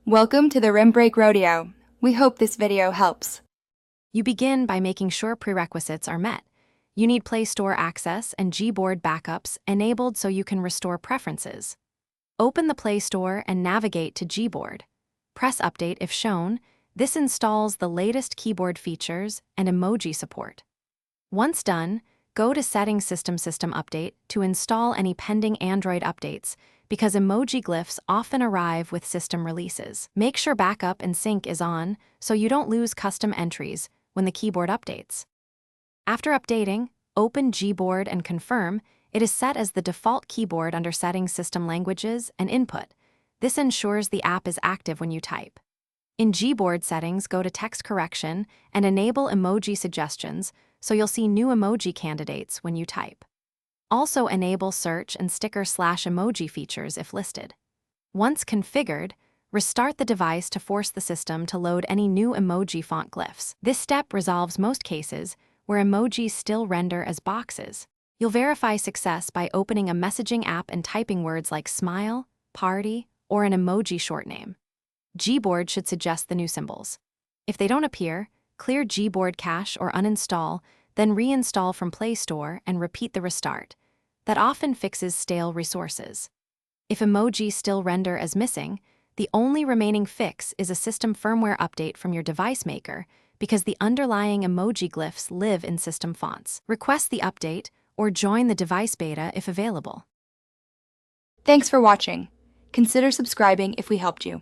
Welcome to the Rim Break Rodeo. We hope this video helps. You begin by making sure prerequisites are met. You need Play Store access and Gboard backups enabled so you can restore preferences. Open the Play Store and navigate to Gboard. Press Update if shown. This installs the latest keyboard features and emoji support. Once done, go to Settings System Update to install any pending Android updates because emoji glyphs often arrive with system releases. Make sure backup and sync is on so you don't lose custom entries when the keyboard updates. After updating, open Gboard and confirm it is set as the default keyboard under Settings System Languages and Input. This ensures the app is active when you type. In Gboard settings, go to Text Correction and enable emoji suggestions so you'll see new emoji candidates when you type. Also enable search and sticker/emoji features if listed. Once configured, restart the device to force the system to load any new emoji font glyphs. This step resolves most cases where emojis still render as boxes. You'll verify success by opening a messaging app and typing words like smile, party, or an emoji short name. Gboard should suggest the new symbols. If they don't appear, clear Gboard cache or uninstall, then reinstall from Play Store and repeat the restart. That often fixes stale resources. If emojis still render as missing, the only remaining fix is a system firmware update from your device maker because the underlying emoji glyphs live in system fonts. Request the update or join the device beta if available. Thanks for watching. Consider subscribing if we helped you.